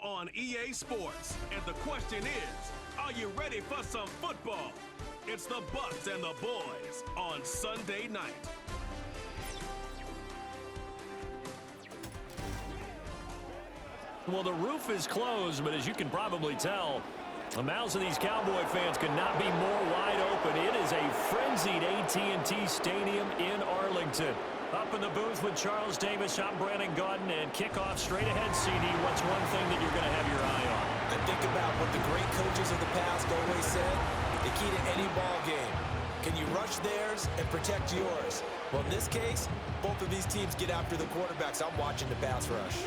on EA Sports. And the question is, are you ready for some football? It's the Bucs and the Boys on Sunday night. Well, the roof is closed, but as you can probably tell, the mouths of these Cowboy fans could not be more wide open. It is a frenzied AT&T Stadium in Arlington. Up in the booth with Charles Davis, I'm Brandon Gaudin, and kickoff straight ahead, CD. What's one thing that you're going to have your eye on? I think about what the great coaches of the past always said, the key to any ball game. Can you rush theirs and protect yours? Well, in this case, both of these teams get after the quarterbacks. I'm watching the pass rush.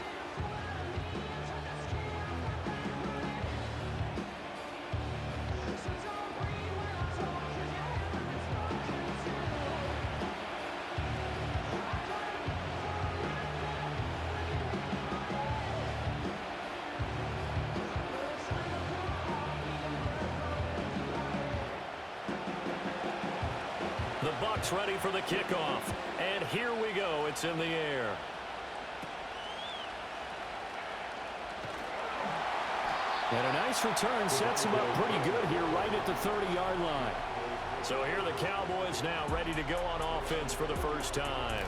The Bucs ready for the kickoff. And here we go. It's in the air. And a nice return sets him up pretty good here right at the 30-yard line. So here are the Cowboys now ready to go on offense for the first time.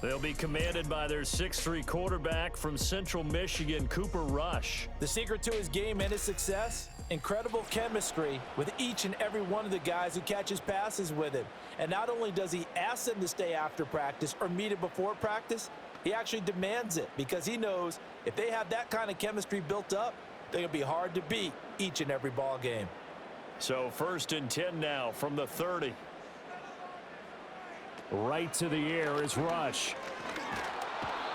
They'll be commanded by their 6'3" quarterback from Central Michigan, Cooper Rush. The secret to his game and his success? Incredible chemistry with each and every one of the guys who catches passes with him. And not only does he ask them to stay after practice or meet it before practice, he actually demands it because he knows if they have that kind of chemistry built up, they're going to be hard to beat each and every ball game. So 1st and 10 now from the 30. Right to the air is Rush.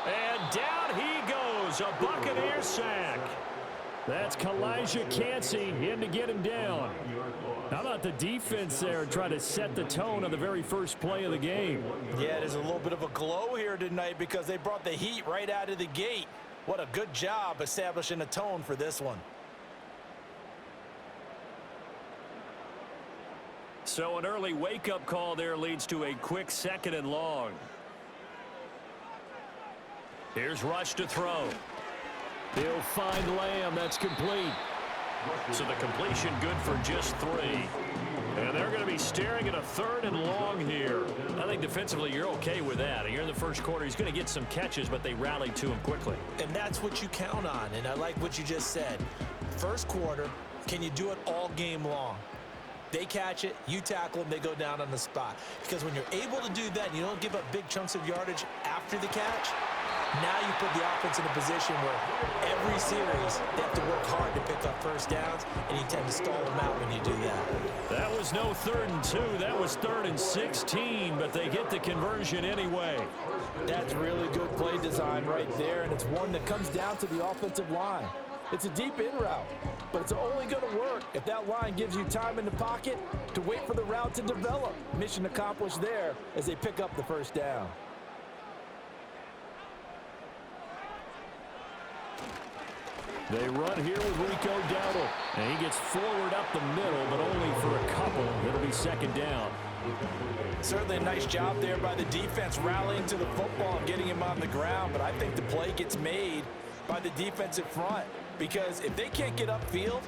And down he goes, a Buccaneers sack. That's Kalijah Cansey in to get him down. How about the defense there trying to set the tone on the very first play of the game? Yeah, there's a little bit of a glow here tonight because they brought the heat right out of the gate. What a good job establishing a tone for this one. So an early wake-up call there leads to a quick 2nd and long. Here's Rush to throw. He'll find Lamb. That's complete. So the completion good for just 3. And they're going to be staring at a 3rd and long here. I think defensively you're okay with that. You're in the first quarter. He's going to get some catches, but they rallied to him quickly. And that's what you count on, and I like what you just said. First quarter, can you do it all game long? They catch it, you tackle them, they go down on the spot. Because when you're able to do that and you don't give up big chunks of yardage after the catch, now you put the offense in a position where every series they have to work hard to pick up first downs, and you tend to stall them out when you do that. That was no 3rd and 2. That was 3rd and 16, but they get the conversion anyway. That's really good play design right there, and it's one that comes down to the offensive line. It's a deep in route, but it's only going to work if that line gives you time in the pocket to wait for the route to develop. Mission accomplished there as they pick up the first down. They run here with Rico Dowdle. And he gets forward up the middle, but only for a couple. It'll be 2nd down. Certainly a nice job there by the defense rallying to the football and getting him on the ground, but I think the play gets made by the defensive front because if they can't get upfield,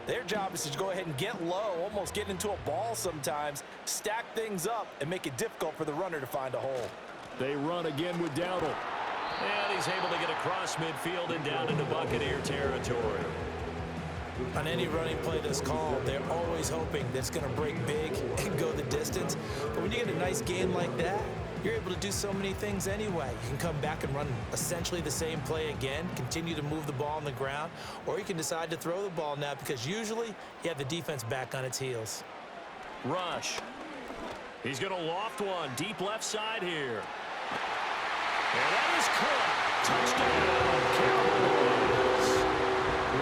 their job is to go ahead and get low, almost get into a ball sometimes, stack things up, and make it difficult for the runner to find a hole. They run again with Dowdle. And he's able to get across midfield and down into Buccaneer territory. On any running play that's called, they're always hoping that it's going to break big and go the distance. But when you get a nice game like that, you're able to do so many things anyway. You can come back and run essentially the same play again, continue to move the ball on the ground, or you can decide to throw the ball now because usually you have the defense back on its heels. Rush. He's going to loft one deep left side here. And that is caught. Touchdown, Cowboys.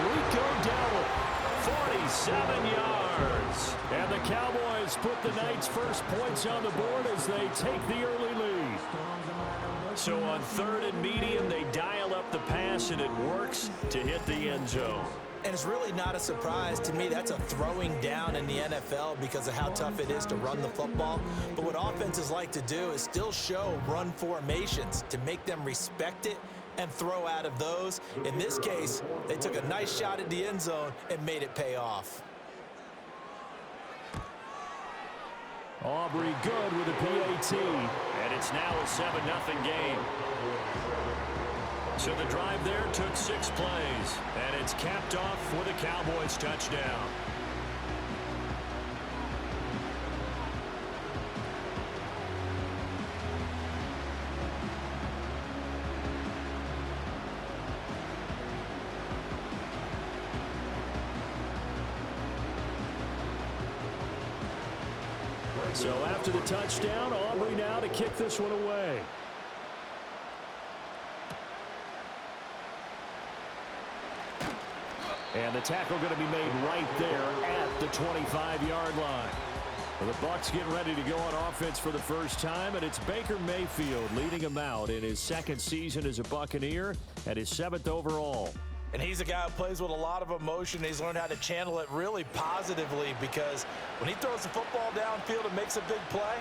Rico Dowdle, 47 yards. And the Cowboys put the night's first points on the board as they take the early lead. So on 3rd and medium, they dial up the pass, and it works to hit the end zone. And it's really not a surprise to me. That's a throwing down in the NFL because of how tough it is to run the football. But what offenses like to do is still show run formations to make them respect it and throw out of those. In this case, they took a nice shot at the end zone and made it pay off. Aubrey good with a PAT, and it's now a 7-0 game. So the drive there took 6 plays, and it's capped off with a Cowboys touchdown. So after the touchdown, Aubrey now to kick this one away. And the tackle going to be made right there at the 25-yard line. Well, the Bucs getting ready to go on offense for the first time, and it's Baker Mayfield leading him out in his second season as a Buccaneer and his 7th overall. And he's a guy who plays with a lot of emotion. He's learned how to channel it really positively, because when he throws the football downfield and makes a big play,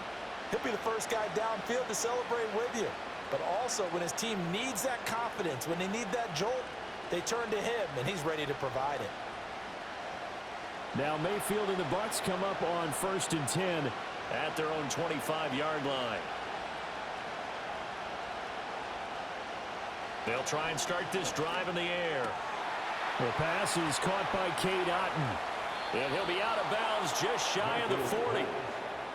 he'll be the first guy downfield to celebrate with you. But also, when his team needs that confidence, when they need that jolt, they turn to him, and he's ready to provide it. Now Mayfield and the Bucs come up on 1st and 10 at their own 25-yard line. They'll try and start this drive in the air. The pass is caught by Cade Otton. And he'll be out of bounds just shy of the 40.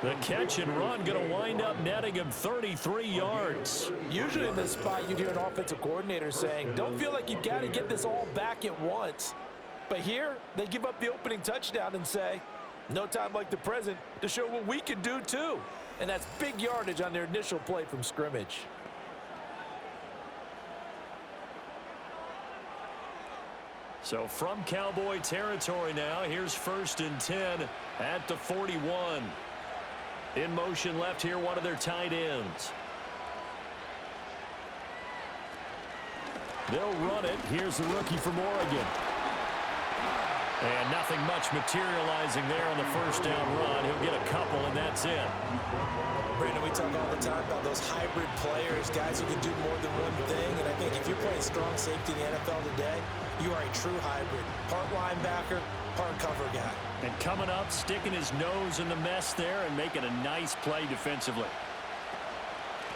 The catch and run going to wind up netting him 33 yards. Usually in this spot, you'd hear an offensive coordinator saying, don't feel like you've got to get this all back at once. But here, they give up the opening touchdown and say, no time like the present to show what we can do too. And that's big yardage on their initial play from scrimmage. So from Cowboy territory now, here's 1st and 10 at the 41. In motion left here, one of their tight ends. They'll run it. Here's the rookie from Oregon. And nothing much materializing there on the first down run. He'll get a couple, and that's it. Brandon, we talk all the time about those hybrid players, guys who can do more than one thing. And I think if you're playing strong safety in the NFL today, you are a true hybrid. Part linebacker, part cover guy. And coming up, sticking his nose in the mess there and making a nice play defensively.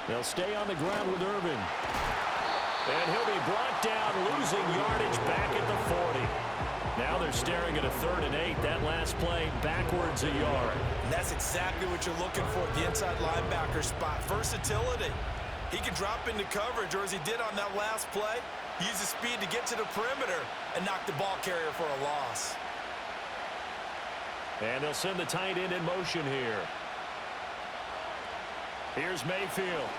They'll stay on the ground with Irvin. And he'll be brought down, losing yardage back at the 40. Now they're staring at a 3rd and 8. That last play backwards a yard. And that's exactly what you're looking for at the inside linebacker spot. Versatility. He can drop into coverage, or as he did on that last play, use his speed to get to the perimeter and knock the ball carrier for a loss. And they'll send the tight end in motion here. Here's Mayfield.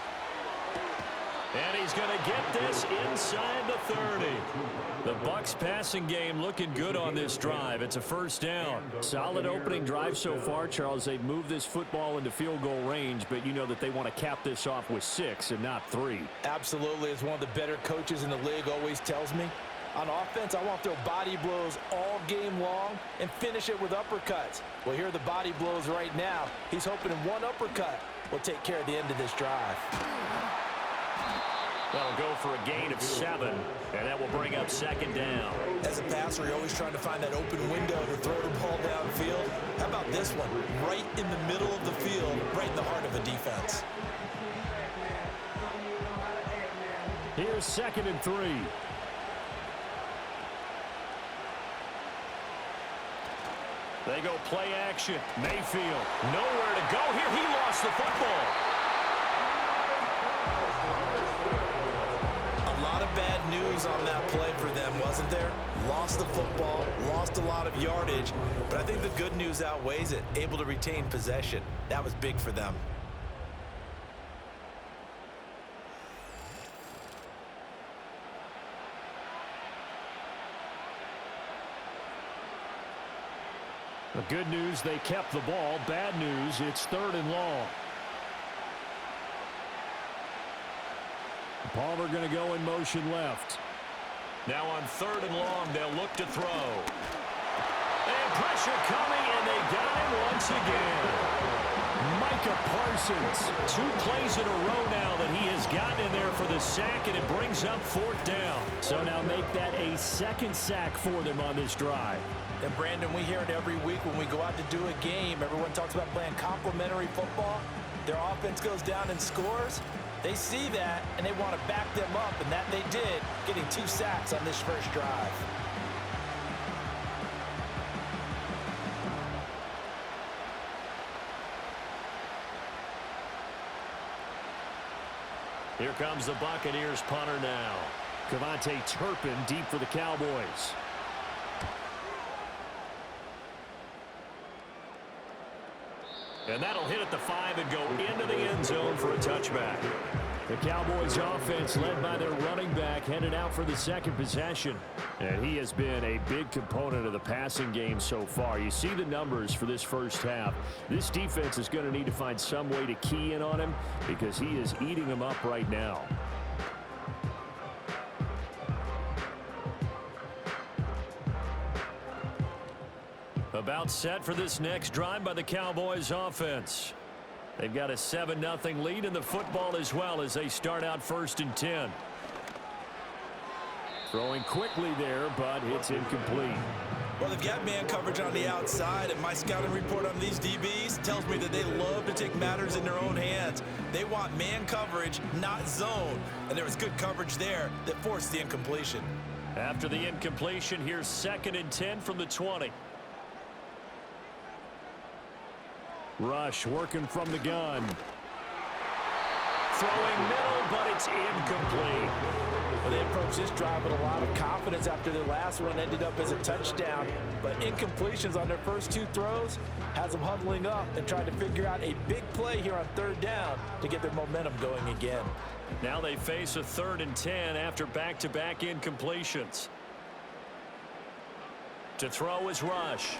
And he's going to get this inside the 30. The Bucs passing game looking good on this drive. It's a first down. Solid opening drive so far, Charles. They've moved this football into field goal range, but you know that they want to cap this off with 6 and not 3. Absolutely. As one of the better coaches in the league always tells me, on offense, I want to throw body blows all game long and finish it with uppercuts. Well, here are the body blows right now. He's hoping in one uppercut will take care of the end of this drive. That'll go for a gain of 7, and that will bring up 2nd down. As a passer, you're always trying to find that open window to throw the ball downfield. How about this one? Right in the middle of the field, right in the heart of a defense. Here's 2nd and 3. They go play action. Mayfield, nowhere to go here. He lost the football. A lot of bad news on that play for them, wasn't there? Lost the football, lost a lot of yardage, but I think the good news outweighs it. Able to retain possession. That was big for them. The good news, they kept the ball. Bad news, it's 3rd and long. Palmer going to go in motion left. Now on 3rd and long, they'll look to throw. And pressure coming, and they got him once again. Micah Parsons. 2 plays in a row now that he has gotten in there for the sack, and it brings up 4th down. So now make that a 2nd sack for them on this drive. And, Brandon, we hear it every week when we go out to do a game. Everyone talks about playing complementary football. Their offense goes down and scores. They see that, and they want to back them up, and that they did, getting 2 sacks on this first drive. Here comes the Buccaneers punter now. Cavante Turpin deep for the Cowboys. And that'll hit at the 5 and go into the end zone for a touchback. The Cowboys offense led by their running back headed out for the 2nd possession. And he has been a big component of the passing game so far. You see the numbers for this first half. This defense is going to need to find some way to key in on him because he is eating them up right now. About set for this next drive by the Cowboys offense. They've got a 7-0 lead in the football as well as they start out 1st and 10. Throwing quickly there, but it's incomplete. Well, they've got man coverage on the outside, and my scouting report on these DBs tells me that they love to take matters in their own hands. They want man coverage, not zone. And there was good coverage there that forced the incompletion. After the incompletion, here's 2nd and 10 from the 20. Rush working from the gun. Throwing middle, but it's incomplete. Well, they approached this drive with a lot of confidence after their last one ended up as a touchdown. But incompletions on their first 2 throws has them huddling up and trying to figure out a big play here on 3rd down to get their momentum going again. Now they face a 3rd and 10 after back-to-back incompletions. To throw is Rush.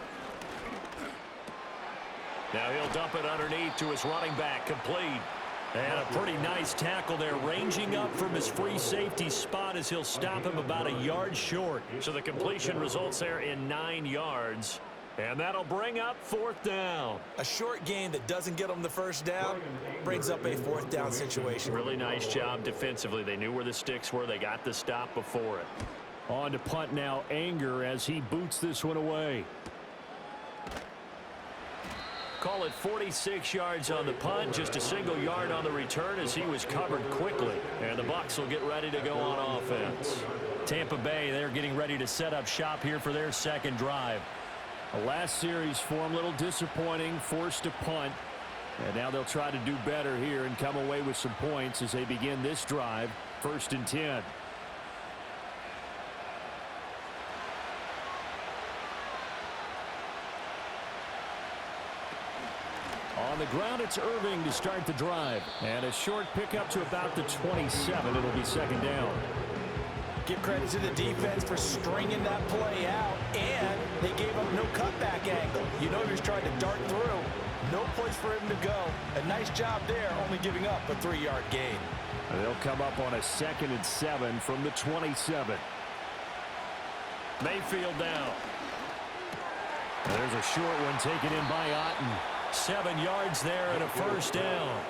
Now he'll dump it underneath to his running back, complete. And a pretty nice tackle there, ranging up from his free safety spot as he'll stop him about a yard short. So the completion results there in 9 yards. And that'll bring up 4th down. A short gain that doesn't get them the 1st down brings up a 4th down situation. Really nice job defensively. They knew where the sticks were. They got the stop before it. On to punt now, Anger, as he boots this one away. Call it 46 yards on the punt, just a single yard on the return as he was covered quickly. And the Bucs will get ready to go on offense. Tampa Bay, they're getting ready to set up shop here for their 2nd drive. The last series for them, a little disappointing, forced to punt. And now they'll try to do better here and come away with some points as they begin this drive, 1st and 10. On the ground, it's Irving to start the drive. And a short pickup to about the 27. It'll be 2nd down. Give credit to the defense for stringing that play out, and they gave up no cutback angle. You know he was trying to dart through. No place for him to go. A nice job there, only giving up a 3-yard gain. And they'll come up on a 2nd and 7 from the 27. Mayfield down. And there's a short one taken in by Otten. 7 yards there and a 1st down.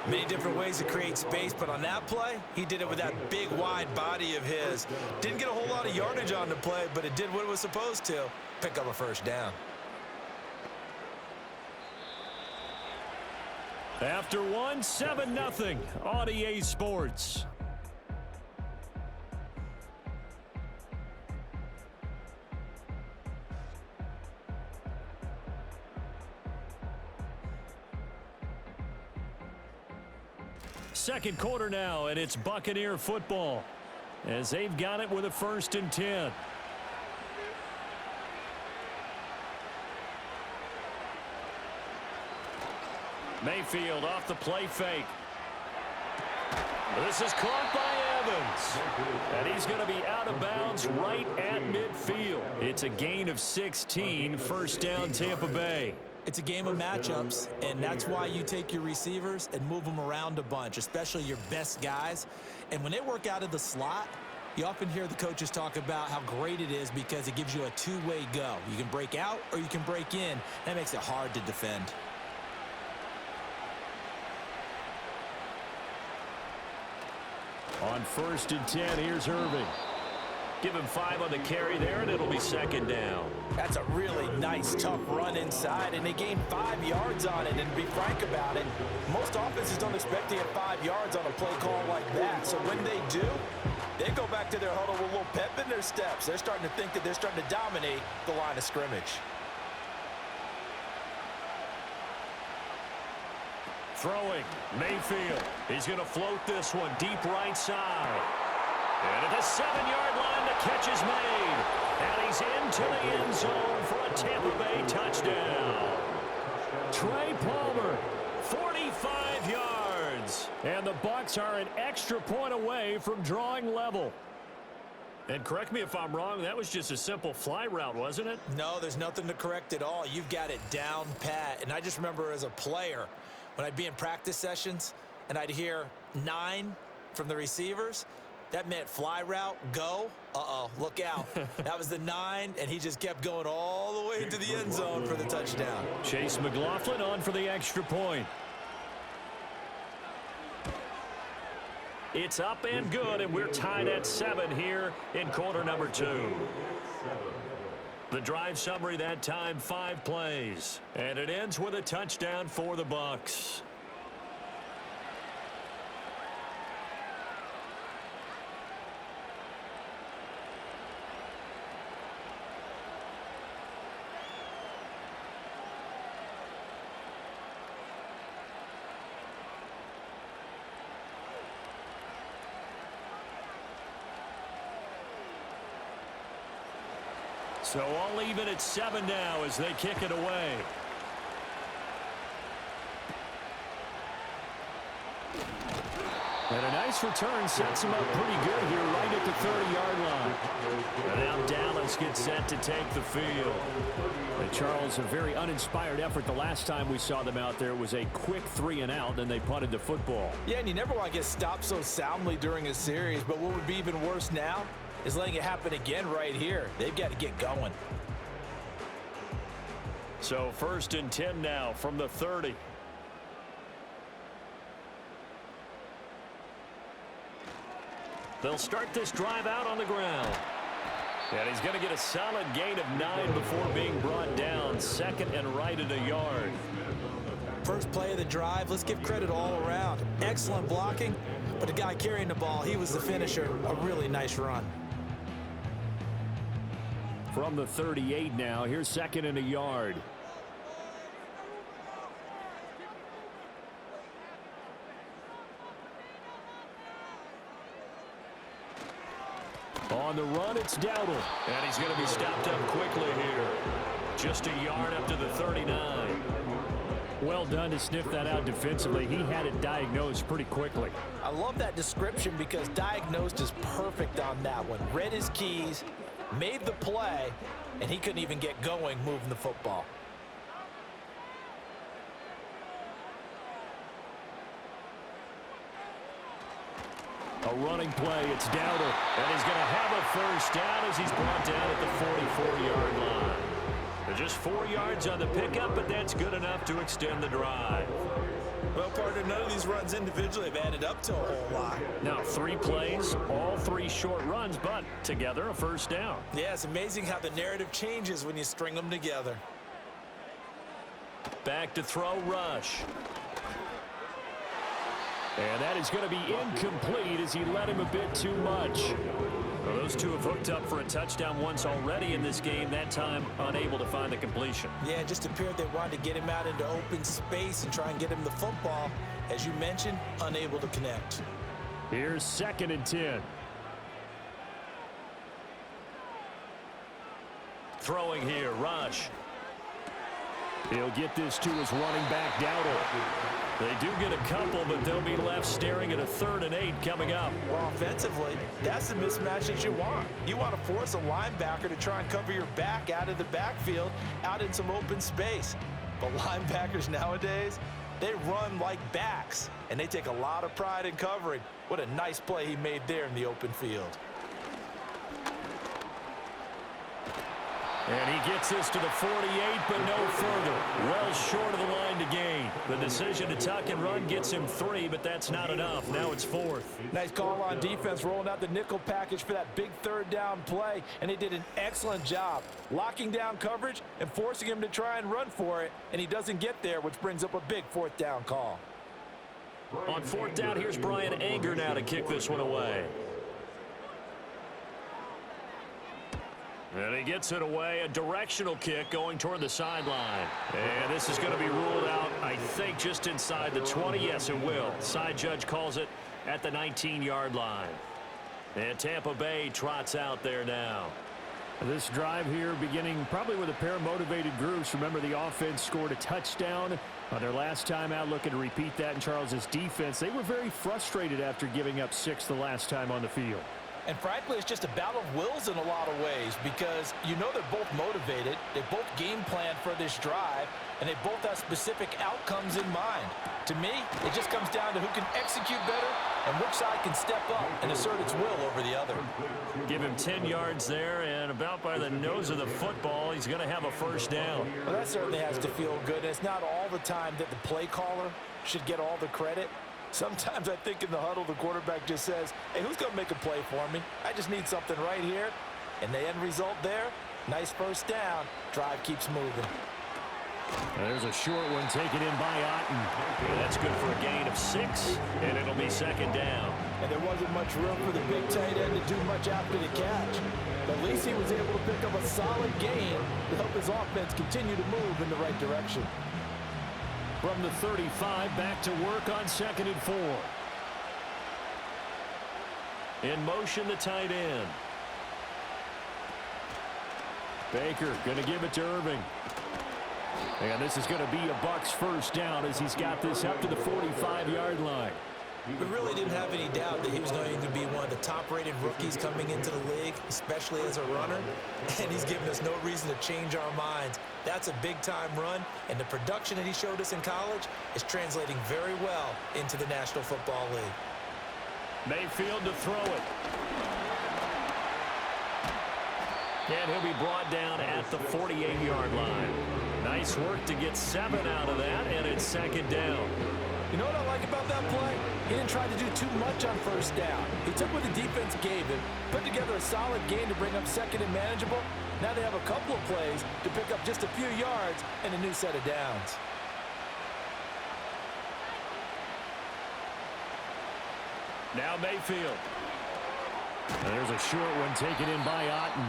Many different ways to create space, but on that play, he did it with that big, wide body of his. Didn't get a whole lot of yardage on the play, but it did what it was supposed to. Pick up a 1st down. After 7-0 on EA Sports. Second quarter now, and it's Buccaneer football as they've got it with a 1st and 10. Mayfield off the play fake. This is caught by Evans. And he's going to be out of bounds right at midfield. It's a gain of 16, 1st down Tampa Bay. It's a game of matchups, and that's why you take your receivers and move them around a bunch, especially your best guys. And when they work out of the slot, you often hear the coaches talk about how great it is because it gives you a 2-way go. You can break out or you can break in. That makes it hard to defend. On 1st and 10, here's Irving. Give him 5 on the carry there, and it'll be 2nd down. That's a really nice, tough run inside, and they gained 5 yards on it. And to be frank about it, most offenses don't expect to get 5 yards on a play call like that. So when they do, they go back to their huddle with a little pep in their steps. They're starting to think that they're starting to dominate the line of scrimmage. Throwing, Mayfield. He's going to float this one deep right side. And at the 7-yard line, the catch is made. And he's into the end zone for a Tampa Bay touchdown. Trey Palmer, 45 yards. And the Bucs are an extra point away from drawing level. And correct me if I'm wrong, that was just a simple fly route, wasn't it? No, there's nothing to correct at all. You've got it down pat. And I just remember as a player, when I'd be in practice sessions and I'd hear 9 from the receivers, that meant fly route, go. Uh-oh, look out. That was the 9, and he just kept going all the way into the end zone for the touchdown. Chase McLaughlin on for the extra point. It's up and good, and we're tied at 7 here in quarter number 2. The drive summary that time, 5 plays. And it ends with a touchdown for the Bucs. So all even at 7 now as they kick it away. And a nice return sets him up pretty good here right at the 30-yard line. And now Dallas gets set to take the field. And Charles, a very uninspired effort the last time we saw them out there was a quick 3-and-out, and they punted the football. Yeah, and you never want to get stopped so soundly during a series, but what would be even worse now is letting it happen again right here. They've got to get going. So 1st and 10 now from the 30. They'll start this drive out on the ground. And he's going to get a solid gain of 9 before being brought down. 2nd and right at a yard. First play of the drive, let's give credit all around. Excellent blocking, but the guy carrying the ball, he was the finisher. A really nice run. From the 38 now, here's 2nd and a yard. On the run, it's Dowdle. And he's going to be stopped up quickly here. Just a yard up to the 39. Well done to sniff that out defensively. He had it diagnosed pretty quickly. I love that description because diagnosed is perfect on that one. Read his keys, made the play, and he couldn't even get going moving the football. A running play, it's Dowdle, and he's going to have a first down as he's brought down at the 44-yard line. Just 4 yards on the pickup, but that's good enough to extend the drive. Well, partner, none of these runs individually have added up to a whole lot. Now 3 plays, all 3 short runs, but together a first down. Yeah, it's amazing how the narrative changes when you string them together. Back to throw, Rush. And that is going to be incomplete as he led him a bit too much. Well, those two have hooked up for a touchdown once already in this game, that time unable to find the completion. Yeah, it just appeared they wanted to get him out into open space and try and get him the football. As you mentioned, unable to connect. Here's 2nd and 10. Throwing here, Rush. He'll get this to his running back, Dowdle. They do get a couple, but they'll be left staring at a 3rd and 8 coming up. Well, offensively, that's the mismatch that you want. You want to force a linebacker to try and cover your back out of the backfield, out in some open space. But linebackers nowadays, they run like backs, and they take a lot of pride in covering. What a nice play he made there in the open field. And he gets this to the 48, but no further. Well short of the line to gain. The decision to tuck and run gets him 3, but that's not enough. Now it's 4th. Nice call on defense, rolling out the nickel package for that big third down play, and they did an excellent job locking down coverage and forcing him to try and run for it, and he doesn't get there, which brings up a big 4th down call. On 4th down, here's Brian Anger now to kick this one away. And he gets it away, a directional kick going toward the sideline. And this is going to be ruled out, I think, just inside the 20. Yes, it will. Side judge calls it at the 19-yard line. And Tampa Bay trots out there now. This drive here beginning probably with a pair of motivated groups. Remember, the offense scored a touchdown on their last time out, looking to repeat that in Charles's defense. They were very frustrated after giving up 6 the last time on the field. And frankly, it's just a battle of wills in a lot of ways because you know they're both motivated, they both game plan for this drive, and they both have specific outcomes in mind. To me, it just comes down to who can execute better and which side can step up and assert its will over the other. Give him 10 yards there, and about by the nose of the football, he's going to have a 1st down. Well, that certainly has to feel good. And it's not all the time that the play caller should get all the credit. Sometimes I think in the huddle, the quarterback just says, hey, who's going to make a play for me? I just need something right here. And the end result there, nice 1st down. Drive keeps moving. There's a short one taken in by Otten. That's good for a gain of 6, and it'll be 2nd down. And there wasn't much room for the big tight end to do much after the catch. But at least he was able to pick up a solid gain to help his offense continue to move in the right direction. From the 35, back to work on 2nd and 4. In motion, the tight end. Baker going to give it to Irving. And this is going to be a Bucs 1st down as he's got this up to the 45-yard line. We really didn't have any doubt that he was going to be one of the top-rated rookies coming into the league, especially as a runner. And he's given us no reason to change our minds. That's a big-time run, and the production that he showed us in college is translating very well into the National Football League. Mayfield to throw it. And he'll be brought down at the 48-yard line. Nice work to get 7 out of that, and it's 2nd down. You know what I like about that play? He didn't try to do too much on 1st down. He took what the defense gave him, put together a solid game to bring up 2nd and manageable. Now they have a couple of plays to pick up just a few yards and a new set of downs. Now Mayfield. And there's a short one taken in by Otten.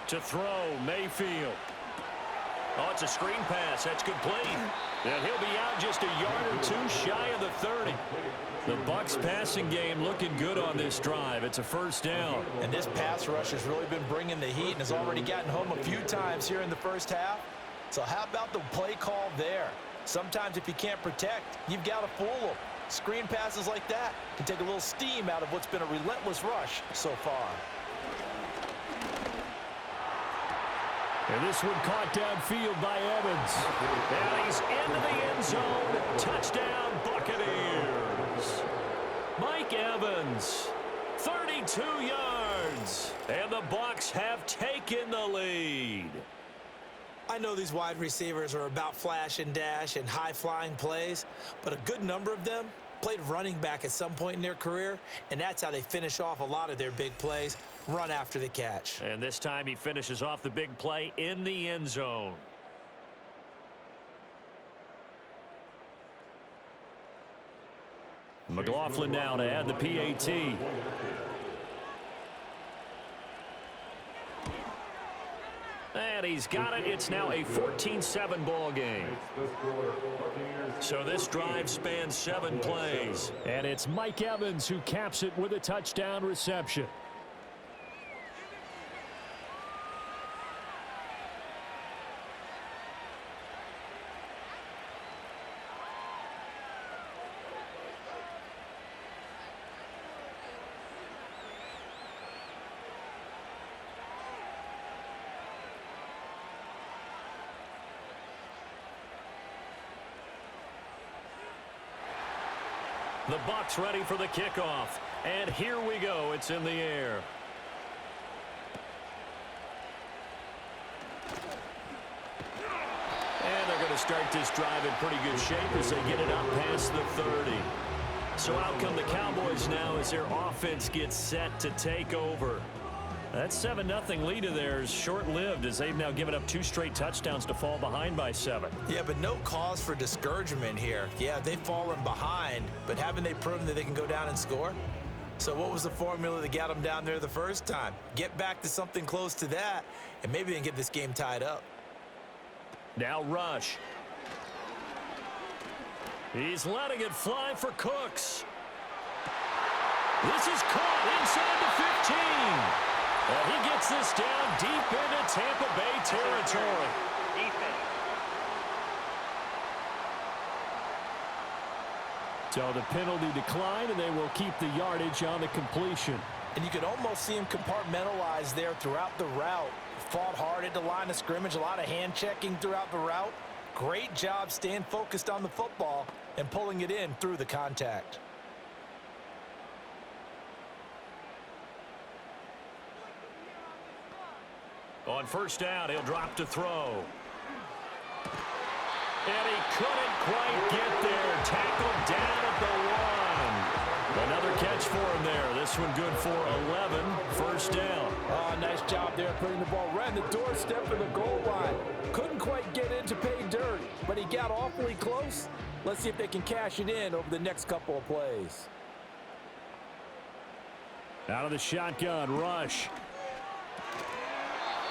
To throw, Mayfield. Oh, it's a screen pass. That's complete. And he'll be out just a yard or 2 shy of the 30. The Bucs passing game looking good on this drive. It's a 1st down. And this pass rush has really been bringing the heat and has already gotten home a few times here in the 1st half. So how about the play call there? Sometimes if you can't protect, you've got to fool them. Screen passes like that can take a little steam out of what's been a relentless rush so far. And this one caught downfield by Evans. And he's into the end zone. Touchdown, Buccaneers. Mike Evans, 32 yards. And the Bucs have taken the lead. I know these wide receivers are about flash and dash and high-flying plays, but a good number of them played running back at some point in their career, and that's how they finish off a lot of their big plays, run after the catch. And this time he finishes off the big play in the end zone. McLaughlin now to add the PAT. And he's got it. It's now a 14-7 ball game. So this drive spans 7 plays. And it's Mike Evans who caps it with a touchdown reception. The Bucs ready for the kickoff. And here we go. It's in the air. And they're going to start this drive in pretty good shape as they get it up past the 30. So out come the Cowboys now as their offense gets set to take over. That 7-0 lead of theirs short-lived as they've now given up 2 straight touchdowns to fall behind by 7. Yeah, but no cause for discouragement here. Yeah, they've fallen behind, but haven't they proven that they can go down and score? So what was the formula that got them down there the first time? Get back to something close to that, and maybe they can get this game tied up. Now Rush. He's letting it fly for Cooks. This is caught inside the 15. He gets this down deep into Tampa Bay territory. So the penalty declined, and they will keep the yardage on the completion. And you could almost see him compartmentalize there throughout the route. Fought hard at the line of scrimmage, a lot of hand-checking throughout the route. Great job staying focused on the football and pulling it in through the contact. On first down, he'll drop to throw. And he couldn't quite get there. Tackled down at the 1. Another catch for him there. This one good for 11. First down. Oh, nice job there putting the ball right in the doorstep of the goal line. Couldn't quite get in to pay dirt, but he got awfully close. Let's see if they can cash it in over the next couple of plays. Out of the shotgun, Rush.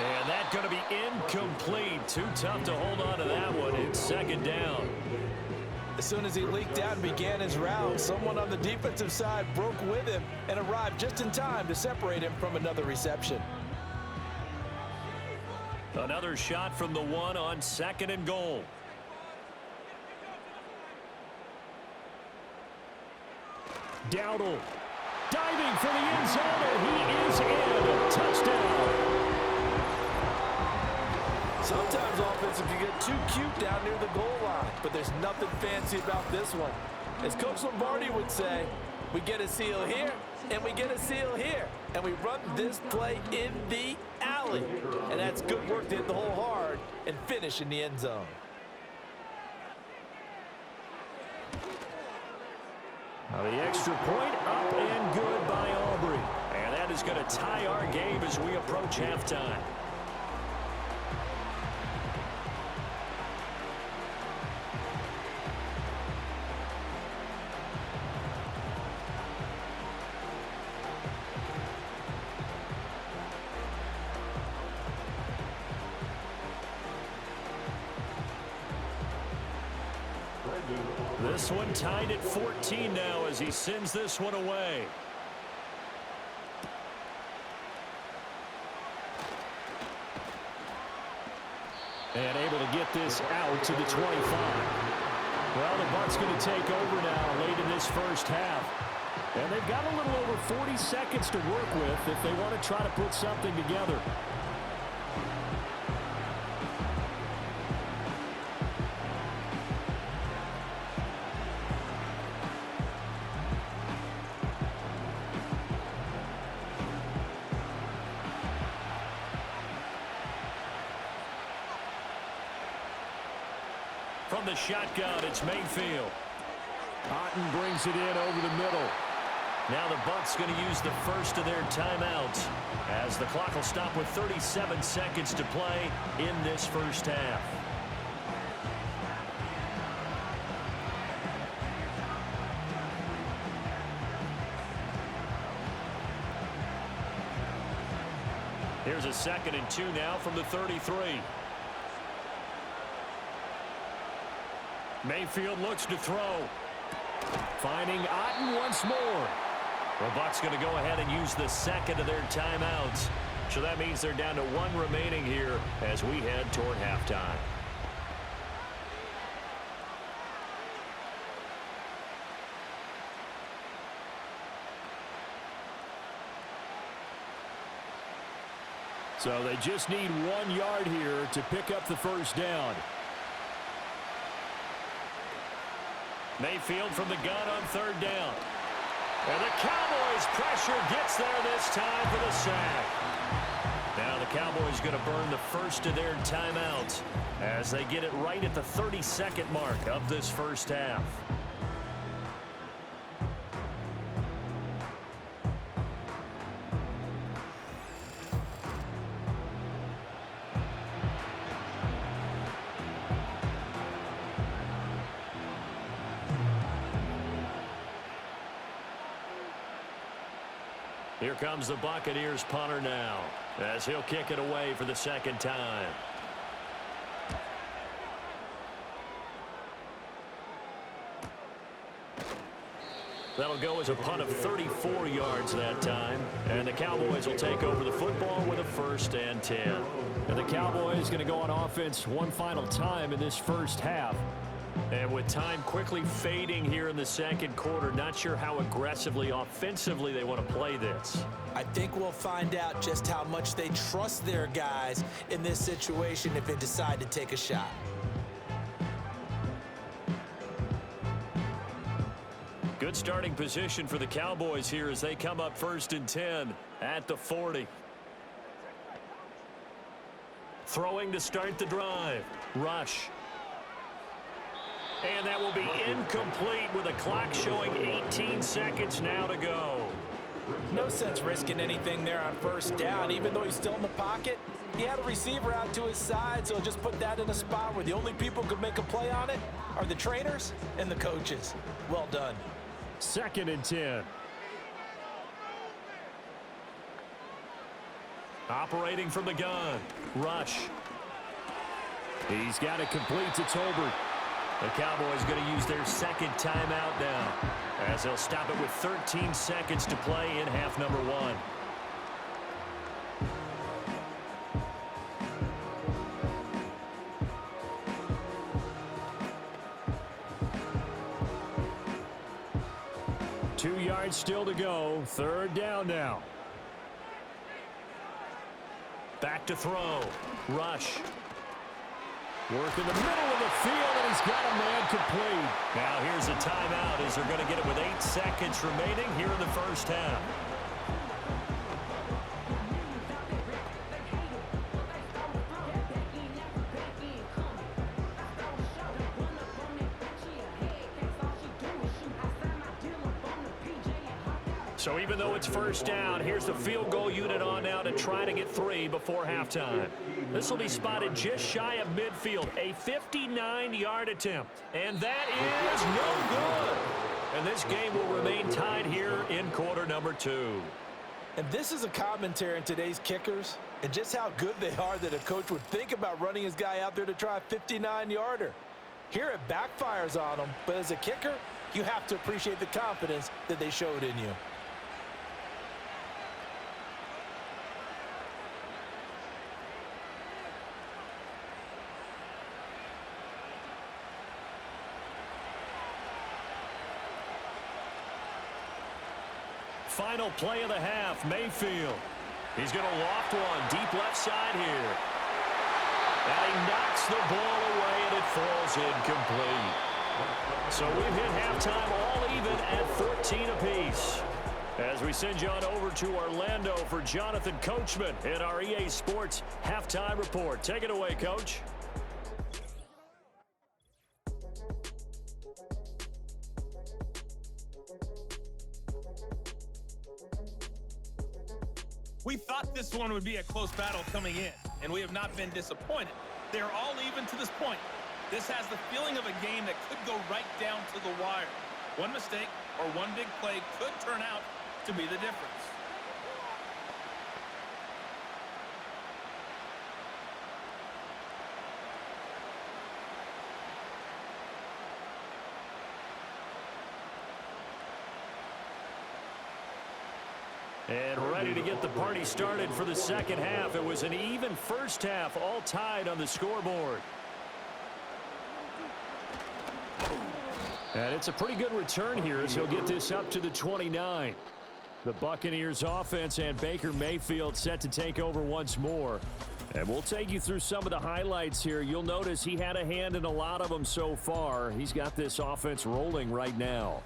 And that's going to be incomplete. Too tough to hold on to that one. It's second down. As soon as he leaked out and began his route, someone on the defensive side broke with him and arrived just in time to separate him from another reception. Another shot from the 1 on 2nd and goal. Dowdle diving for the end zone, and he is in. Touchdown. Sometimes offensive can get too cute down near the goal line, but there's nothing fancy about this one. As Coach Lombardi would say, we get a seal here, and we get a seal here, and we run this play in the alley. And that's good work to hit the hole hard and finish in the end zone. Now the extra point up and good by Aubrey. And that is going to tie our game as we approach halftime. This one tied at 14 now as he sends this one away. And able to get this out to the 25. Well, the Bucs going to take over now late in this first half. And they've got a little over 40 seconds to work with if they want to try to put something together. From the shotgun, it's Mayfield. Otten brings it in over the middle. Now the Bucs going to use the first of their timeouts as the clock will stop with 37 seconds to play in this first half. Here's a 2nd and 2 now from the 33. Mayfield looks to throw. Finding Otten once more. The Bucs going to go ahead and use the second of their timeouts. So that means they're down to 1 remaining here as we head toward halftime. So they just need 1 yard here to pick up the first down. Mayfield from the gun on third down. And the Cowboys' pressure gets there this time for the sack. Now the Cowboys going to burn the first of their timeouts as they get it right at the 32nd mark of this first half. Here comes the Buccaneers punter now as he'll kick it away for the second time. That'll go as a punt of 34 yards that time. And the Cowboys will take over the football with a 1st and 10. And the Cowboys going to go on offense one final time in this first half. And with time quickly fading here in the second quarter, not sure how aggressively, offensively they want to play this. I think we'll find out just how much they trust their guys in this situation if they decide to take a shot. Good starting position for the Cowboys here as they come up 1st and 10 at the 40. Throwing to start the drive. Rush. And that will be incomplete with a clock showing 18 seconds now to go. No sense risking anything there on 1st down, even though he's still in the pocket. He had a receiver out to his side, so he'll just put that in a spot where the only people who could make a play on it are the trainers and the coaches. Well done. 2nd and 10. Operating from the gun. Rush. He's got it complete to Tolbert. The Cowboys going to use their second timeout now as they'll stop it with 13 seconds to play in half number 1. Two yards still to go. 3rd down now. Back to throw. Rush. Work in the middle of the field, and he's got a man complete. Now here's a timeout as they're going to get it with 8 seconds remaining here in the first half. So even though it's 1st down, here's the field goal unit on now to try to get 3 before halftime. This will be spotted just shy of midfield, a 59-yard attempt. And that is no good. And this game will remain tied here in quarter number 2. And this is a commentary on today's kickers and just how good they are that a coach would think about running his guy out there to try a 59-yarder. Here it backfires on him, but as a kicker, you have to appreciate the confidence that they showed in you. Final play of the half, Mayfield. He's going to loft one deep left side here. And he knocks the ball away, and it falls incomplete. So we've hit halftime all even at 14 apiece. As we send you on over to Orlando for Jonathan Coachman in our EA Sports Halftime Report. Take it away, Coach. We thought this one would be a close battle coming in, and we have not been disappointed. They're all even to this point. This has the feeling of a game that could go right down to the wire. One mistake or one big play could turn out to be the difference. And ready to get the party started for the second half. It was an even first half, all tied on the scoreboard. And it's a pretty good return here as he'll get this up to the 29. The Buccaneers offense and Baker Mayfield set to take over once more. And we'll take you through some of the highlights here. You'll notice he had a hand in a lot of them so far. He's got this offense rolling right now.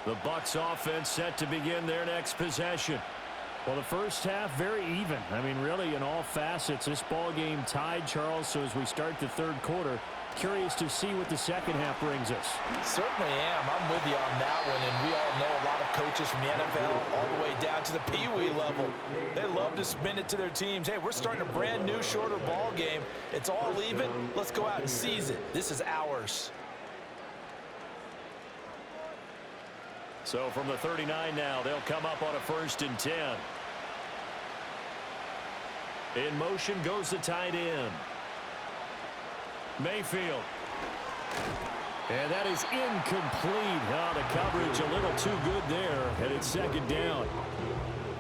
The Bucs offense set to begin their next possession. Well, the first half, very even. I mean, really, in all facets, this ball game tied, Charles. So as we start the third quarter, curious to see what the second half brings us. Certainly am. I'm with you on that one. And we all know a lot of coaches from the NFL all the way down to the Pee-wee level. They love to spin it to their teams. Hey, we're starting a brand new, shorter ball game. It's all even. Let's go out and seize it. This is ours. So from the 39 now, they'll come up on a 1st and 10. In motion goes the tight end. Mayfield. And that is incomplete. Oh, the coverage a little too good there, and it's 2nd down.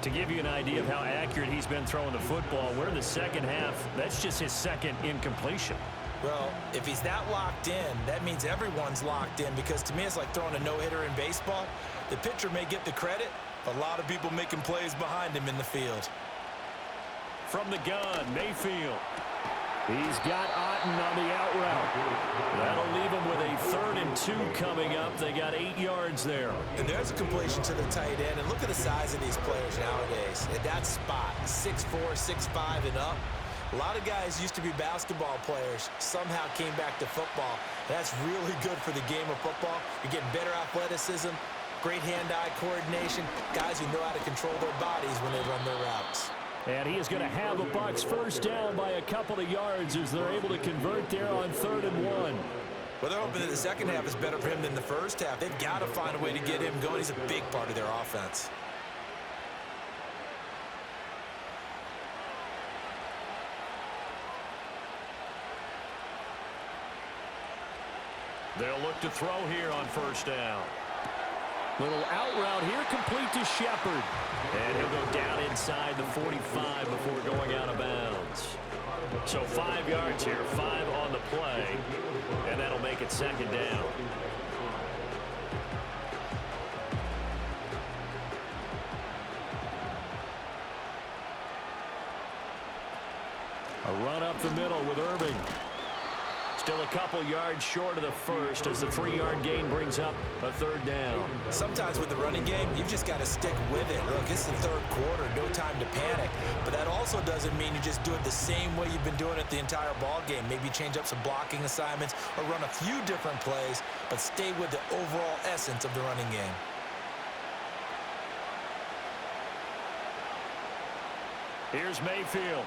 To give you an idea of how accurate he's been throwing the football, we're in the second half. That's just his 2nd incompletion. Well, if he's that locked in, that means everyone's locked in, because to me it's like throwing a no-hitter in baseball. The pitcher may get the credit, but a lot of people making plays behind him in the field. From the gun, Mayfield. He's got Otten on the out route. That'll leave him with a 3rd and 2 coming up. They got 8 yards there. And there's a completion to the tight end. And look at the size of these players nowadays. At that spot, 6'4", 6'5", and up. A lot of guys used to be basketball players, somehow came back to football. That's really good for the game of football. You're getting better athleticism, great hand-eye coordination, guys who know how to control their bodies when they run their routes. And he is going to have the Bucs 1st down by a couple of yards as they're able to convert there on 3rd and 1. Well, they're hoping that the second half is better for him than the first half. They've got to find a way to get him going. He's a big part of their offense. They'll look to throw here on 1st down. Little out route here, complete to Shepard. And he'll go down inside the 45 before going out of bounds. So 5 yards here, 5 on the play. And that'll make it 2nd down. A run up the middle with Irving. Still a couple yards short of the first as the 3-yard gain brings up a 3rd down. Sometimes with the running game, you've just got to stick with it. Look, it's the third quarter, no time to panic. But that also doesn't mean you just do it the same way you've been doing it the entire ball game. Maybe change up some blocking assignments or run a few different plays, but stay with the overall essence of the running game. Here's Mayfield.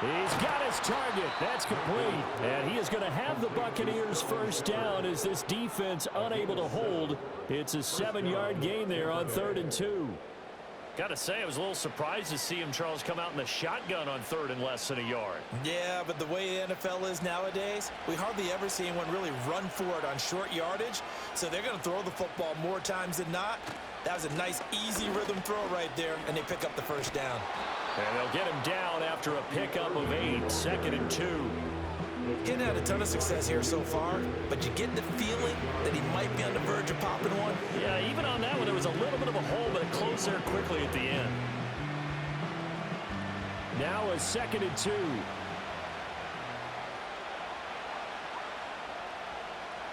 He's got his target. That's complete. And he is going to have the Buccaneers 1st down as this defense unable to hold. It's a 7-yard gain there on 3rd and 2. Got to say, I was a little surprised to see him, Charles, come out in the shotgun on 3rd and less than a yard. Yeah, but the way the NFL is nowadays, we hardly ever see anyone really run for it on short yardage. So they're going to throw the football more times than not. That was a nice, easy rhythm throw right there, and they pick up the 1st down. And they'll get him down after a pickup of 8, 2nd and 2. Getting had a ton of success here so far, but you get the feeling that he might be on the verge of popping one. Yeah, even on that one, there was a little bit of a hole, but it closed there quickly at the end. Now a 2nd and 2.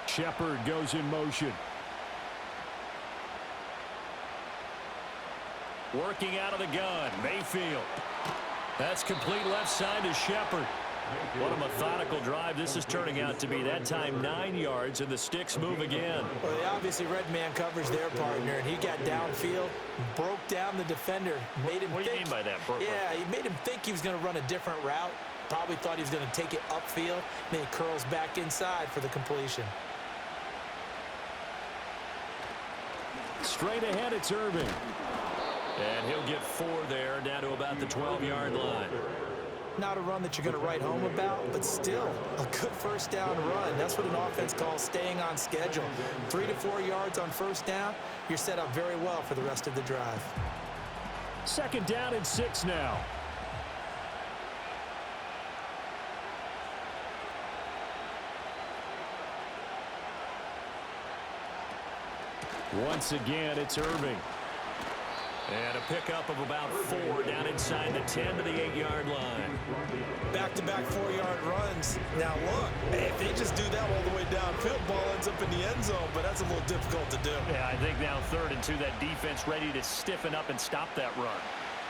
Shepard goes in motion. Working out of the gun, Mayfield. That's complete left side to Shepard. What a methodical drive this is turning out to be. That time 9 yards, and the sticks move again. Well, they obviously read man coverage their partner, and he got downfield, broke down the defender, made him What do you mean by that, Burt? Yeah, he made him think he was going to run a different route. Probably thought he was going to take it upfield. Then he curls back inside for the completion. Straight ahead, it's Irving. And he'll get 4 there, down to about the 12-yard line. Not a run that you're going to write home about, but still a good first down run. That's what an offense calls staying on schedule. 3 to 4 yards on first down, you're set up very well for the rest of the drive. 2nd down and 6 now. Once again, it's Irving. And a pickup of about 4 down inside the 10 to the 8-yard line. Back-to-back 4-yard runs. Now look, if they just do that all the way downfield, ball ends up in the end zone, but that's a little difficult to do. Yeah, I think now 3rd and 2, that defense ready to stiffen up and stop that run.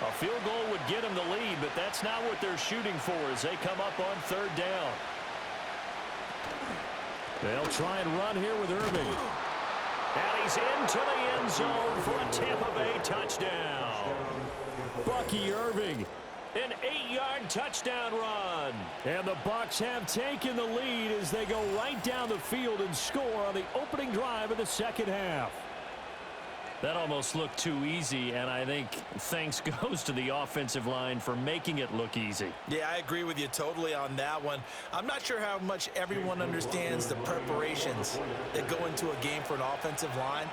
A field goal would get them the lead, but that's not what they're shooting for as they come up on 3rd down. They'll try and run here with Irving. And he's into the end zone for a Tampa Bay touchdown. Bucky Irving. An 8-yard touchdown run. And the Bucs have taken the lead as they go right down the field and score on the opening drive of the 2nd half. That almost looked too easy, and I think thanks goes to the offensive line for making it look easy. Yeah, I agree with you totally on that one. I'm not sure how much everyone understands the preparations that go into a game for an offensive line,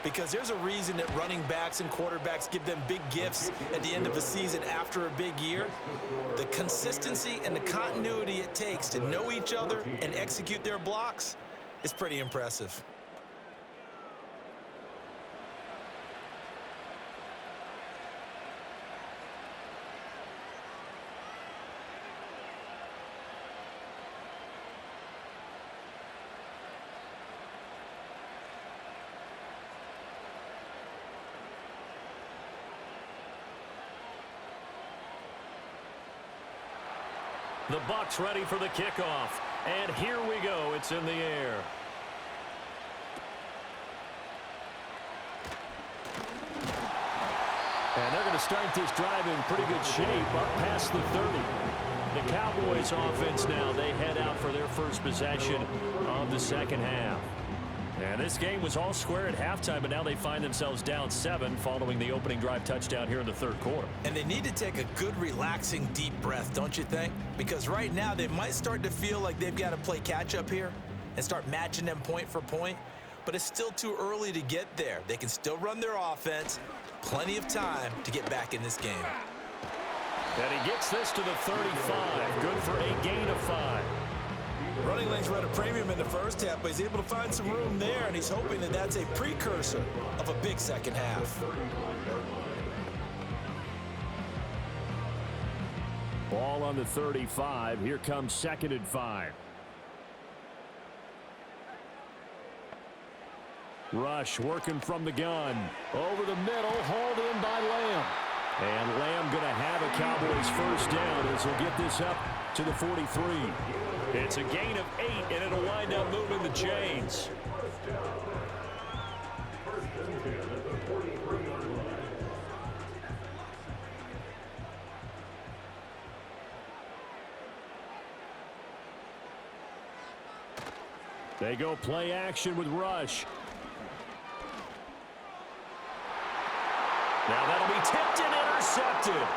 because there's a reason that running backs and quarterbacks give them big gifts at the end of a season after a big year. The consistency and the continuity it takes to know each other and execute their blocks is pretty impressive. The Bucs ready for the kickoff. And here we go. It's in the air. And they're going to start this drive in pretty good shape up past the 30. The Cowboys offense now, they head out for their first possession of the 2nd half. And this game was all square at halftime, but now they find themselves down 7 following the opening drive touchdown here in the 3rd quarter. And they need to take a good, relaxing, deep breath, don't you think? Because right now they might start to feel like they've got to play catch-up here and start matching them point for point. But it's still too early to get there. They can still run their offense. Plenty of time to get back in this game. And he gets this to the 35. Good for a gain of 5. Running lanes were at a premium in the first half, but he's able to find some room there, and he's hoping that that's a precursor of a big 2nd half. Ball on the 35. Here comes 2nd and 5. Rush working from the gun. Over the middle, hauled in by Lamb. And Lamb going to have a Cowboys first down as he'll get this up to the 43. It's a gain of 8, and it'll wind up moving the chains. They go play action with Rush. Now that'll be tipped and intercepted.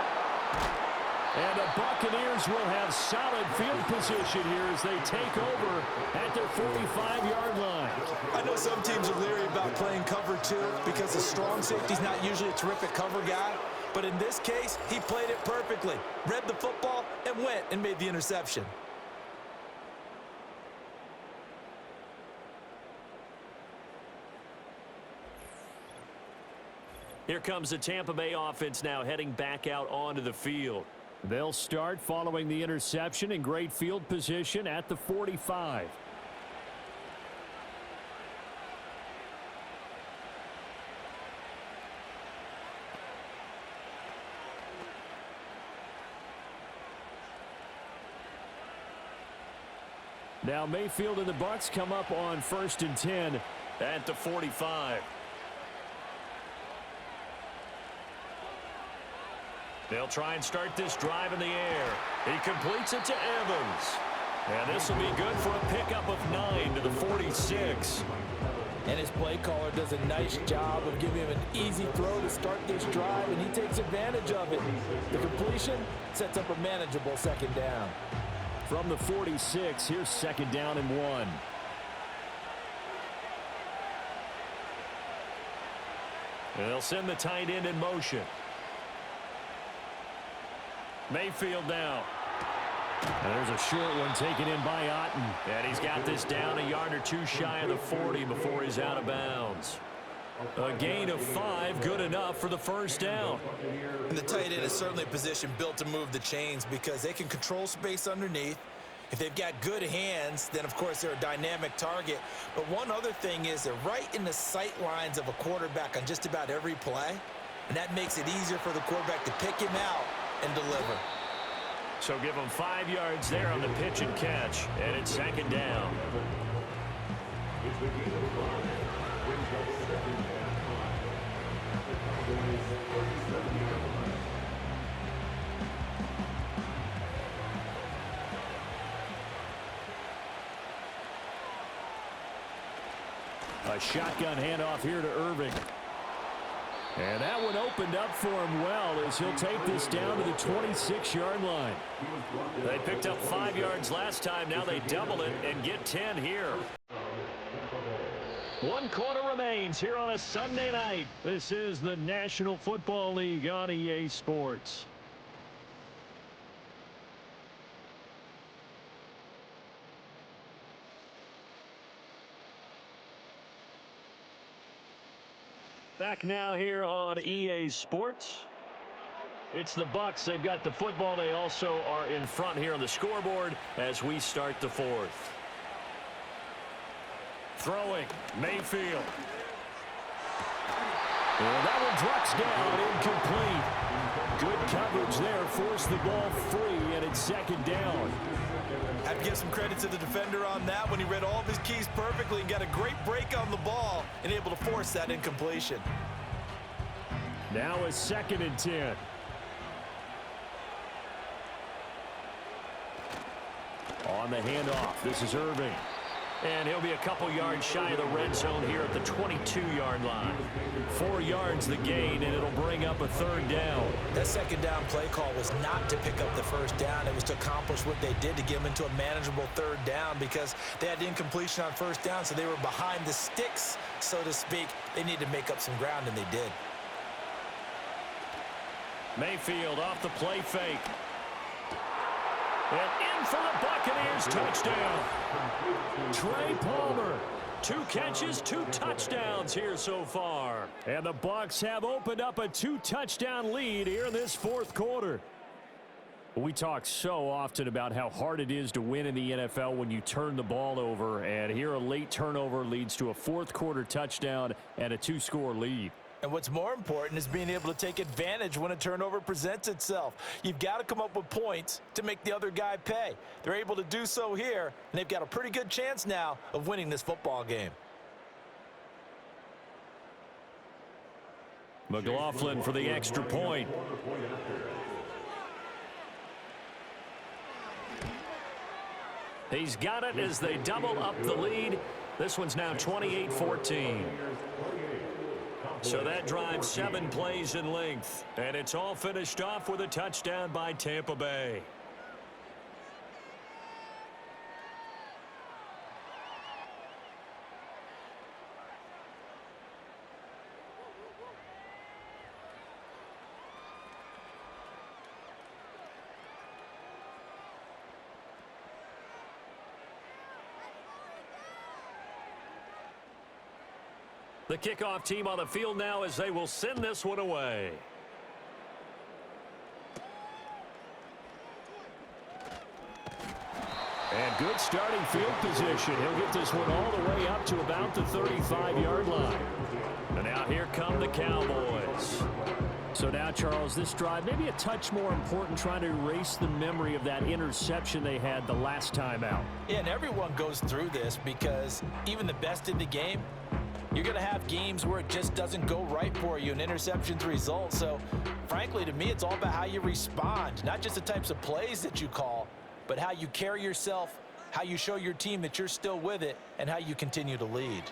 And the Buccaneers will have solid field position here as they take over at their 45-yard line. I know some teams are leery about playing cover 2 because a strong safety's not usually a terrific cover guy. But in this case, he played it perfectly. Read the football and went and made the interception. Here comes the Tampa Bay offense now heading back out onto the field. They'll start following the interception in great field position at the 45. Now Mayfield and the Bucs come up on 1st and 10 at the 45. They'll try and start this drive in the air. He completes it to Evans. And this will be good for a pickup of 9 to the 46. And his play caller does a nice job of giving him an easy throw to start this drive, and he takes advantage of it. The completion sets up a manageable second down. From the 46, here's second down and 1. They'll send the tight end in motion. Mayfield now. And there's a short one taken in by Otten. And he's got this down a yard or two shy of the 40 before he's out of bounds. A gain of 5, good enough for the first down. And the tight end is certainly a position built to move the chains because they can control space underneath. If they've got good hands, then, of course, they're a dynamic target. But one other thing is they're right in the sight lines of a quarterback on just about every play. And that makes it easier for the quarterback to pick him out and deliver. So give them 5 yards there on the pitch and catch. And it's second down. A shotgun handoff here to Irving. And that one opened up for him well as he'll take this down to the 26-yard line. They picked up 5 yards last time. Now they double it and get 10 here. 1 quarter remains here on a Sunday night. This is the National Football League on EA Sports. Back now here on EA Sports. It's the Bucs. They've got the football. They also are in front here on the scoreboard as we start the fourth. Throwing, Mayfield. And that one drops down, incomplete. Good coverage there, forced the ball free, and it's second down. I have to give some credit to the defender on that when he read all of his keys perfectly and got a great break on the ball and able to force that incompletion. Now a 2nd and 10. On the handoff, this is Irving. And he'll be a couple yards shy of the red zone here at the 22-yard line. 4 yards the gain, and it'll bring up a 3rd down. That second down play call was not to pick up the first down. It was to accomplish what they did to get them into a manageable 3rd down because they had incompletion on first down, so they were behind the sticks, so to speak. They needed to make up some ground, and they did. Mayfield off the play fake. And in for the Buccaneers, touchdown. Trey Palmer. 2 catches, 2 touchdowns here so far. And the Bucs have opened up a 2-touchdown lead here in this 4th quarter. We talk so often about how hard it is to win in the NFL when you turn the ball over. And here a late turnover leads to a 4th quarter touchdown and a 2-score lead. And what's more important is being able to take advantage when a turnover presents itself. You've got to come up with points to make the other guy pay. They're able to do so here, and they've got a pretty good chance now of winning this football game. McLaughlin for the extra point. He's got it as they double up the lead. This one's now 28-14. So that drives 7 plays in length. And it's all finished off with a touchdown by Tampa Bay. The kickoff team on the field now as they will send this one away. And good starting field position. He'll get this one all the way up to about the 35-yard line. And now here come the Cowboys. So now, Charles, this drive maybe a touch more important, trying to erase the memory of that interception they had the last time out. Yeah, and everyone goes through this because even the best in the game, you're going to have games where it just doesn't go right for you and interceptions result. So, frankly, to me, it's all about how you respond, not just the types of plays that you call, but how you carry yourself, how you show your team that you're still with it, and how you continue to lead.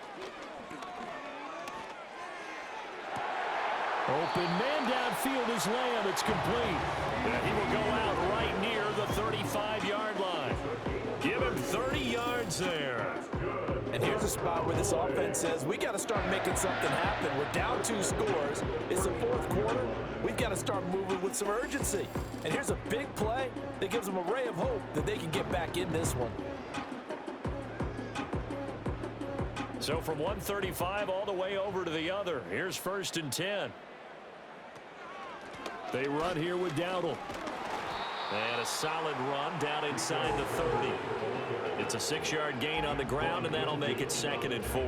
Open man downfield is Lamb. It's complete. And he will go out right near the 35-yard line. Give him 30 yards there. And here's a spot where this offense says, we got to start making something happen. We're down 2 scores. It's the 4th quarter. We've got to start moving with some urgency. And here's a big play that gives them a ray of hope that they can get back in this one. So from 135 all the way over to the other. Here's 1st and 10. They run here with Dowdle. And a solid run down inside the 30. It's a 6-yard gain on the ground, and that'll make it 2nd and 4.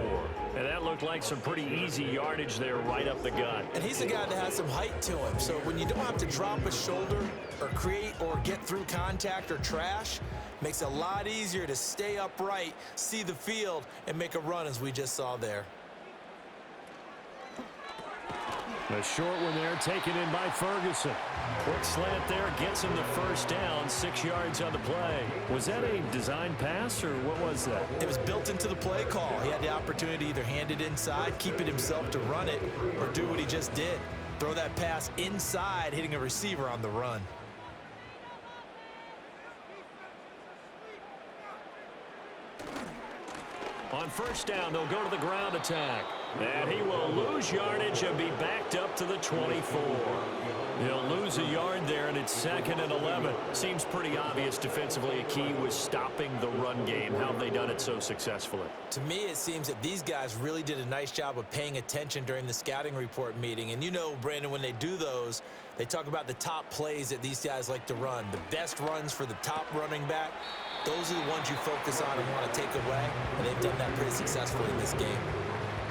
And that looked like some pretty easy yardage there right up the gut. And he's a guy that has some height to him. So when you don't have to drop a shoulder or create or get through contact or trash, makes it a lot easier to stay upright, see the field, and make a run as we just saw there. A short one there taken in by Ferguson. Quick slant there gets him the 1st down, 6 yards on the play. Was that a design pass or what was that? It was built into the play call. He had the opportunity to either hand it inside, keep it himself to run it, or do what he just did. Throw that pass inside, hitting a receiver on the run. On 1st down, they'll go to the ground attack. And he will lose yardage and be backed up to the 24. He'll lose a yard there, and it's 2nd and 11. Seems pretty obvious defensively a key was stopping the run game. How have they done it so successfully? To me, it seems that these guys really did a nice job of paying attention during the scouting report meeting. And you know, Brandon, when they do those, they talk about the top plays that these guys like to run. The best runs for the top running back. Those are the ones you focus on and want to take away, and they've done that pretty successfully in this game.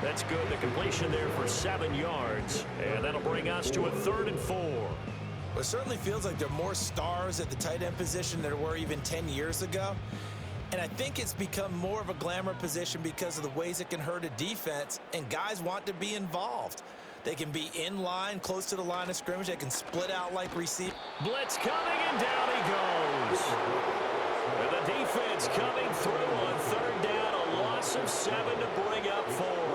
That's good. The completion there for 7 yards, and that'll bring us to a 3rd and 4. Well, it certainly feels like there are more stars at the tight end position than there were even 10 years ago. And I think it's become more of a glamour position because of the ways it can hurt a defense, and guys want to be involved. They can be in line, close to the line of scrimmage. They can split out like receiver. Blitz coming, and down he goes. And the defense coming through on 3rd down, a loss of 7 to bring up 4th.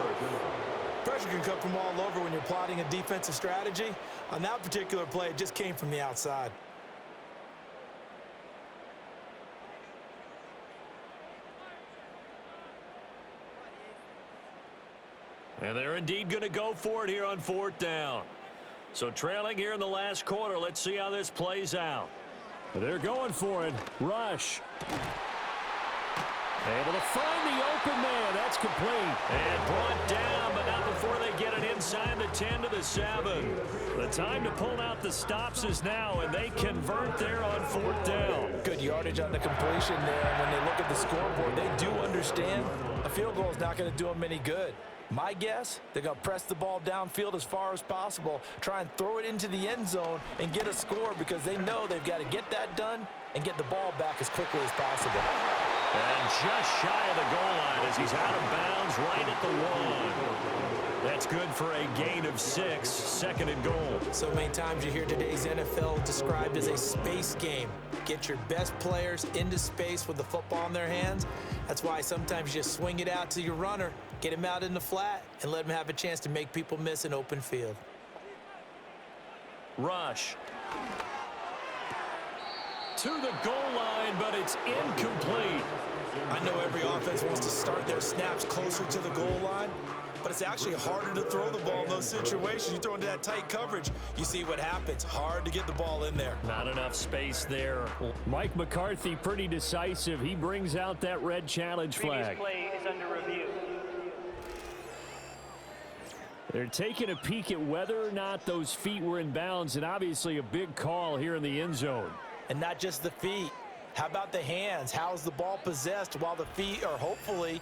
Pressure can come from all over when you're plotting a defensive strategy. On that particular play, it just came from the outside. And they're indeed going to go for it here on 4th down. So trailing here in the last quarter, let's see how this plays out. They're going for it. Rush. Able to find the open man. That's complete. And brought down, but not before they get it inside the 10 to the 7. The time to pull out the stops is now, and they convert there on 4th down. Good yardage on the completion there. And when they look at the scoreboard, they do understand a field goal is not going to do them any good. My guess, they're going to press the ball downfield as far as possible, try and throw it into the end zone and get a score because they know they've got to get that done and get the ball back as quickly as possible. And just shy of the goal line as he's out of bounds right at the 1. That's good for a gain of 6, 2nd and goal. So many times you hear today's NFL described as a space game. Get your best players into space with the football in their hands. That's why sometimes you just swing it out to your runner, get him out in the flat, and let him have a chance to make people miss an open field. Rush. To the goal line, but it's incomplete. I know every offense wants to start their snaps closer to the goal line, but it's actually harder to throw the ball in those situations. You throw into that tight coverage, you see what happens. Hard to get the ball in there. Not enough space there. Mike McCarthy pretty decisive. He brings out that red challenge flag. Previous play is under review. They're taking a peek at whether or not those feet were in bounds, and obviously a big call here in the end zone. And not just the feet. How about the hands? How's the ball possessed while the feet are hopefully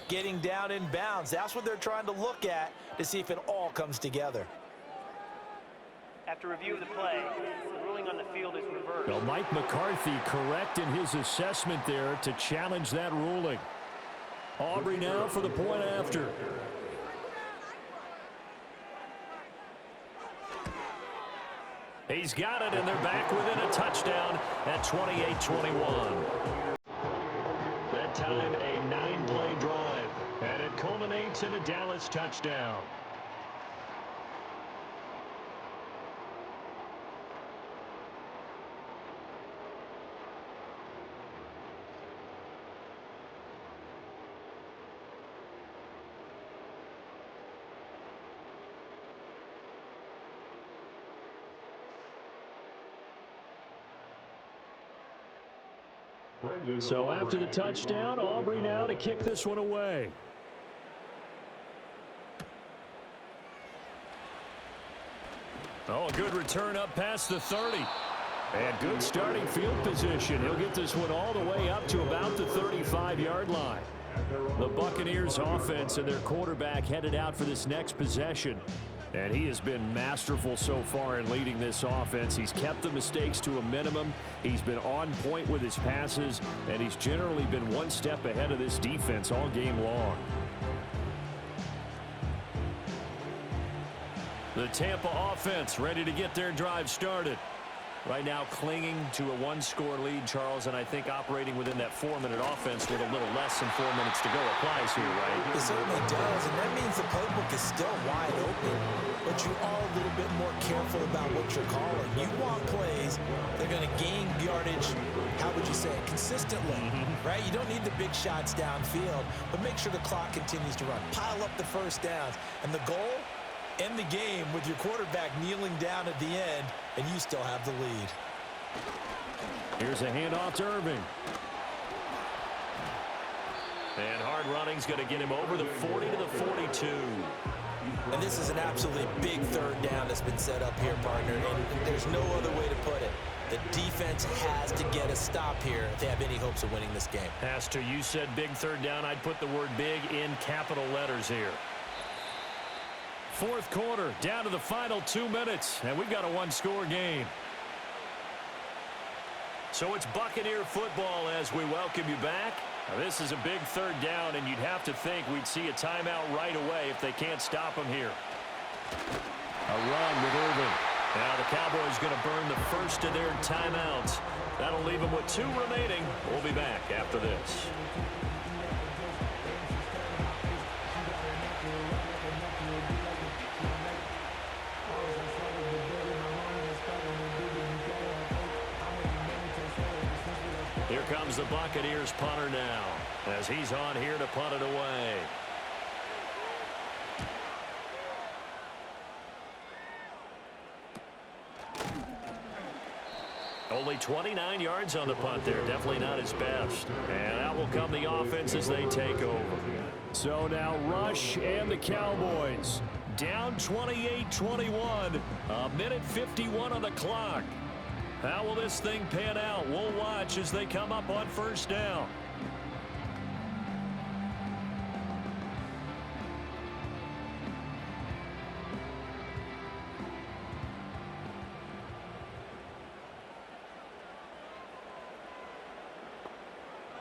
getting down in bounds? That's what they're trying to look at to see if it all comes together. After review of the play, the ruling on the field is reversed. Well, Mike McCarthy correct in his assessment there to challenge that ruling. Aubrey now for the point after. He's got it, and they're back within a touchdown at 28-21. That time, a 9-play drive, and it culminates in a Dallas touchdown. So after the touchdown, Aubrey now to kick this one away. Oh, a good return up past the 30. And good starting field position. He'll get this one all the way up to about the 35-yard line. The Buccaneers offense and their quarterback headed out for this next possession. And he has been masterful so far in leading this offense. He's kept the mistakes to a minimum. He's been on point with his passes. And he's generally been one step ahead of this defense all game long. The Tampa offense ready to get their drive started. Right now clinging to a one-score lead, Charles, and I think operating within that 4-minute offense with a little less than 4 minutes to go applies here, right? It certainly does, and that means the playbook is still wide open, but you are a little bit more careful about what you're calling. You want plays that are going to gain yardage, how would you say it, consistently, right? You don't need the big shots downfield, but make sure the clock continues to run. Pile up the first downs, and the goal, end the game with your quarterback kneeling down at the end, and you still have the lead. Here's a handoff to Irving. And hard running's going to get him over the 40 to the 42. And this is an absolutely big third down that's been set up here, partner, and there's no other way to put it. The defense has to get a stop here if they have any hopes of winning this game. Has to. You said big third down. I'd put the word big in capital letters here. Fourth quarter, down to the final 2 minutes, and we've got a one-score game. So it's Buccaneer football as we welcome you back. Now, this is a big third down, and you'd have to think we'd see a timeout right away if they can't stop them here. A run with Irving. Now the Cowboys going to burn the first of their timeouts. That'll leave them with 2 remaining. We'll be back after this. Here comes the Buccaneers punter now as he's on here to punt it away. Only 29 yards on the punt there. Definitely not his best. And out will come the offense as they take over. So now Rush and the Cowboys down 28-21. A minute 51 on the clock. How will this thing pan out? We'll watch as they come up on first down.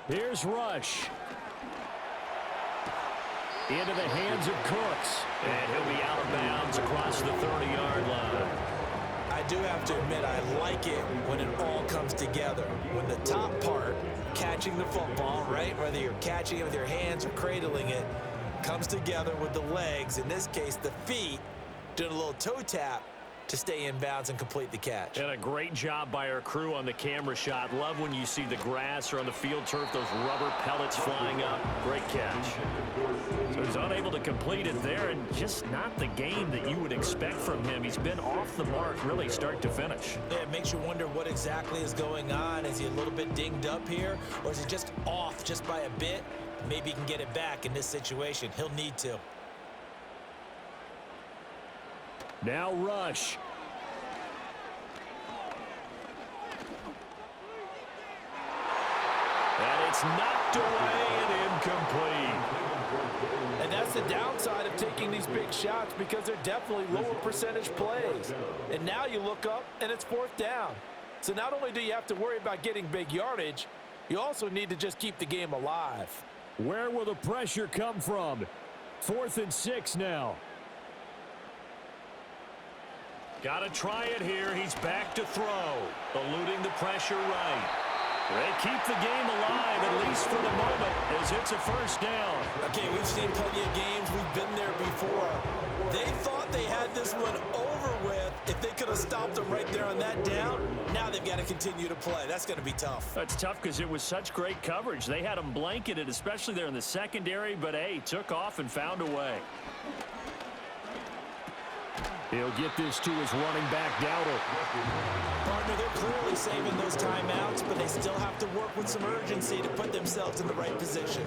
Here's Rush. Into the hands of Cooks. And he'll be out of bounds across the 30-yard line. I do have to admit, I like it when it all comes together. When the top part, catching the football, right, whether you're catching it with your hands or cradling it, comes together with the legs, in this case the feet, doing a little toe tap to stay in bounds and complete the catch. And a great job by our crew on the camera shot. Love when you see the grass or on the field turf, those rubber pellets flying up. Great catch. So he's unable to complete it there, and just not the game that you would expect from him. He's been off the mark really start to finish. Yeah, it makes you wonder what exactly is going on. Is he a little bit dinged up here, or is he just off just by a bit? Maybe he can get it back in this situation. He'll need to. Now Rush. And it's knocked away and incomplete. And that's the downside of taking these big shots, because they're definitely lower percentage plays. And now you look up and it's fourth down. So not only do you have to worry about getting big yardage, you also need to just keep the game alive. Where will the pressure come from? 4th and 6 now. Got to try it here. He's back to throw. Eluding the pressure right. They keep the game alive, at least for the moment, as it's a first down. Okay, we've seen plenty of games. We've been there before. They thought they had this one over with. If they could have stopped them right there on that down, now they've got to continue to play. That's going to be tough. That's tough because it was such great coverage. They had them blanketed, especially there in the secondary, but, hey, took off and found a way. He'll get this to his running back, Dowdle. Partner, they're clearly saving those timeouts, but they still have to work with some urgency to put themselves in the right position.